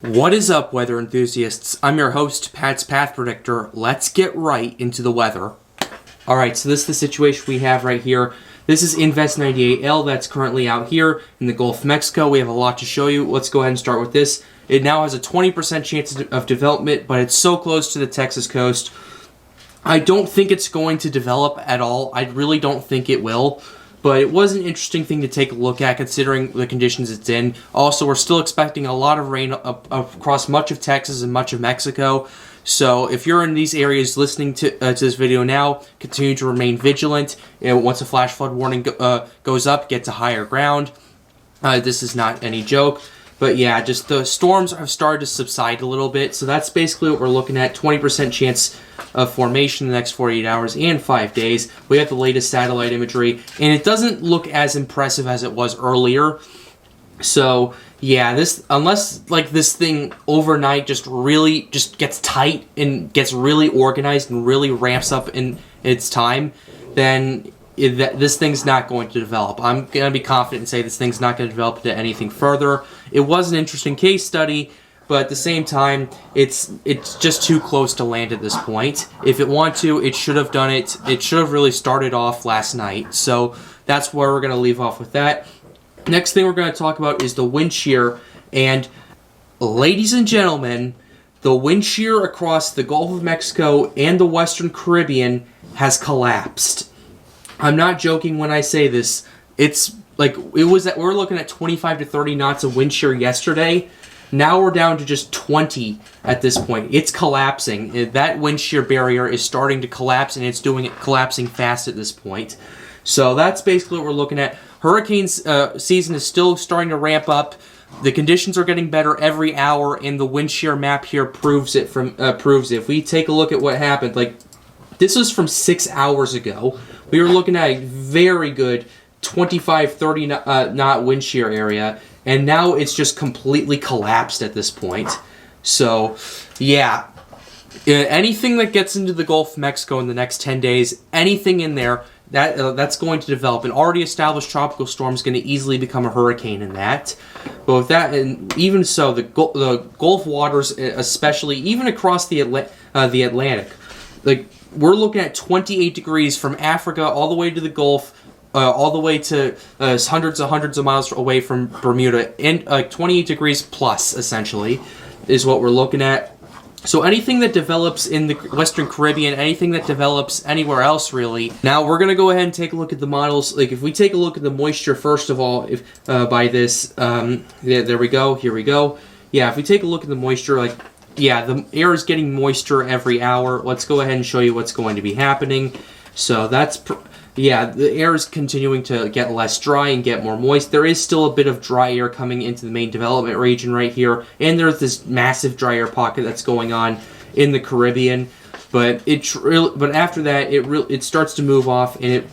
What is up, weather enthusiasts? I'm your host, Pat's Path Predictor. Let's get right into the weather. Alright, so this is the situation we have right here. This is Invest 98L that's currently out here in the Gulf of Mexico. We have a lot to show you. Let's go ahead and start with this. It now has a 20% chance of development, but it's so close to the Texas coast. I don't think it's going to develop at all. I really don't think it will. But it was an interesting thing to take a look at considering the conditions it's in. Also, we're still expecting a lot of rain across much of Texas and much of Mexico. So if you're in these areas listening to this video now, continue to remain vigilant. Once a flash flood warning goes up, get to higher ground. This is not any joke. But yeah, just the storms have started to subside a little bit. So that's basically what we're looking at. 20% chance of formation in the next 48 hours and 5 days. We have the latest satellite imagery. And it doesn't look as impressive as it was earlier. So yeah, unless like this thing overnight just gets tight and gets really organized and really ramps up in its time, then this thing's not going to develop. I'm going to be confident and say this thing's not going to develop into anything further. It was an interesting case study, but at the same time, it's just too close to land at this point. If it wanted to, it should have done it. It should have really started off last night. So that's where we're going to leave off with that. Next thing we're going to talk about is the wind shear. And ladies and gentlemen, the wind shear across the Gulf of Mexico and the Western Caribbean has collapsed. I'm not joking when I say this. It's like we were looking at 25 to 30 knots of wind shear yesterday. Now we're down to just 20 at this point. It's collapsing. That wind shear barrier is starting to collapse, and it's doing it collapsing fast at this point. So that's basically what we're looking at. Hurricanes season is still starting to ramp up. The conditions are getting better every hour, and the wind shear map here proves it. If we take a look at what happened, like this was from 6 hours ago. We were looking at a very good 25, 30 knot wind shear area, and now it's just completely collapsed at this point. So, yeah, anything that gets into the Gulf of Mexico in the next 10 days, anything in there, that's going to develop. An already established tropical storm is going to easily become a hurricane in that. But with that, and even so, the Gulf waters, especially, even across the Atlantic, like, we're looking at 28 degrees from Africa all the way to the Gulf, all the way to hundreds of miles away from Bermuda, and 28 degrees plus, essentially, is what we're looking at. So anything that develops in the Western Caribbean, anything that develops anywhere else, really. Now, we're going to go ahead and take a look at the models. Like, if we take a look at the moisture, first of all, by this, there we go, here we go. Yeah, if we take a look at the moisture, like, yeah, the air is getting moister every hour. Let's go ahead and show you what's going to be happening. So that's, yeah, the air is continuing to get less dry and get more moist. There is still a bit of dry air coming into the main development region right here. And there's this massive dry air pocket that's going on in the Caribbean. But after that, it starts to move off. And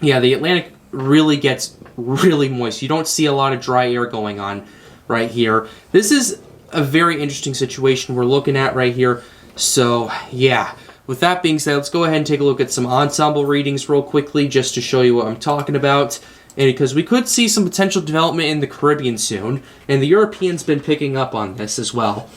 the Atlantic really gets really moist. You don't see a lot of dry air going on right here. This is a very interesting situation we're looking at right here. So, yeah. With that being said, let's go ahead and take a look at some ensemble readings real quickly just to show you what I'm talking about. And because we could see some potential development in the Caribbean soon, and the Europeans been picking up on this as well.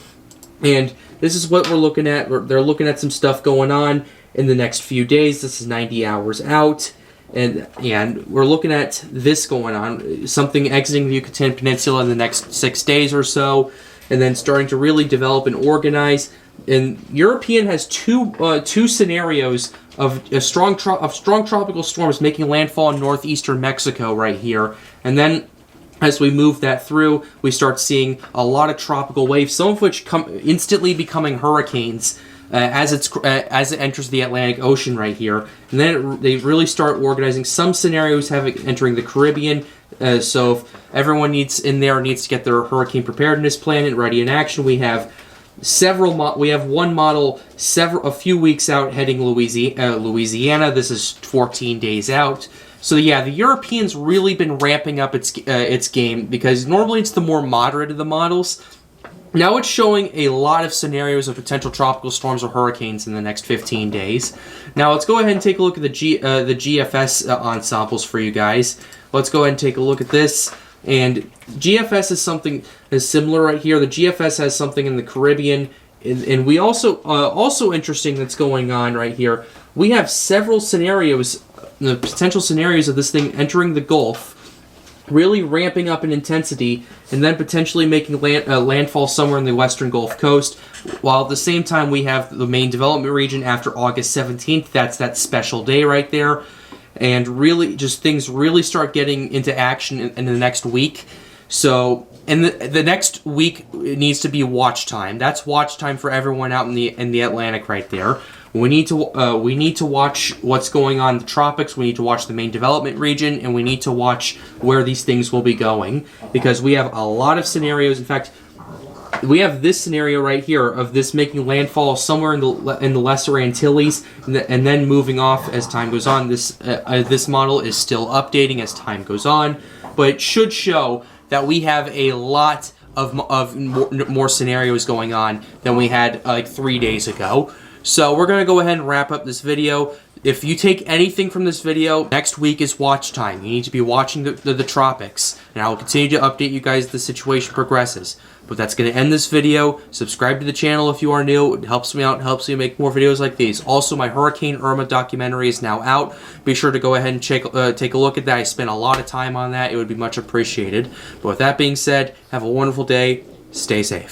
And this is what we're looking at. They're looking at some stuff going on in the next few days. This is 90 hours out. And we're looking at this going on, something exiting the Yucatan Peninsula in the next 6 days or so, and then starting to really develop and organize. And European has two scenarios of strong tropical storms making landfall in northeastern Mexico right here. And then as we move that through, we start seeing a lot of tropical waves, some of which come instantly becoming hurricanes as it enters the Atlantic Ocean right here. And then they really start organizing. Some scenarios have it entering the Caribbean. So if everyone needs to get their hurricane preparedness plan and ready in action, we have one model a few weeks out heading Louisiana. This is 14 days out. So yeah, the Europeans really been ramping up its game, because normally it's the more moderate of the models. Now it's showing a lot of scenarios of potential tropical storms or hurricanes in the next 15 days. Now let's go ahead and take a look at the GFS ensembles for you guys. Let's go ahead and take a look at this. And GFS is something is similar right here. The GFS has something in the Caribbean, and we also interesting that's going on right here. We have several scenarios, the potential scenarios of this thing entering the Gulf, really ramping up in intensity, and then potentially making landfall somewhere in the western Gulf Coast, while at the same time we have the main development region after August 17th. That's that special day right there. And really, just things really start getting into action in the next week. So, and the next week it needs to be watch time. That's watch time for everyone out in the Atlantic right there. We need to watch what's going on in the tropics. We need to watch the main development region, and we need to watch where these things will be going, because we have a lot of scenarios. In fact, we have this scenario right here of this making landfall somewhere in the Lesser Antilles, and then moving off as time goes on. This model is still updating as time goes on, but it should show that we have a lot of more scenarios going on than we had like 3 days ago. So we're going to go ahead and wrap up this video. If you take anything from this video, next week is watch time. You need to be watching the tropics, and I will continue to update you guys as the situation progresses. But that's going to end this video. Subscribe to the channel if you are new. It helps me out and helps me make more videos like these. Also, my Hurricane Irma documentary is now out. Be sure to go ahead and take a look at that. I spent a lot of time on that. It would be much appreciated. But with that being said, have a wonderful day. Stay safe.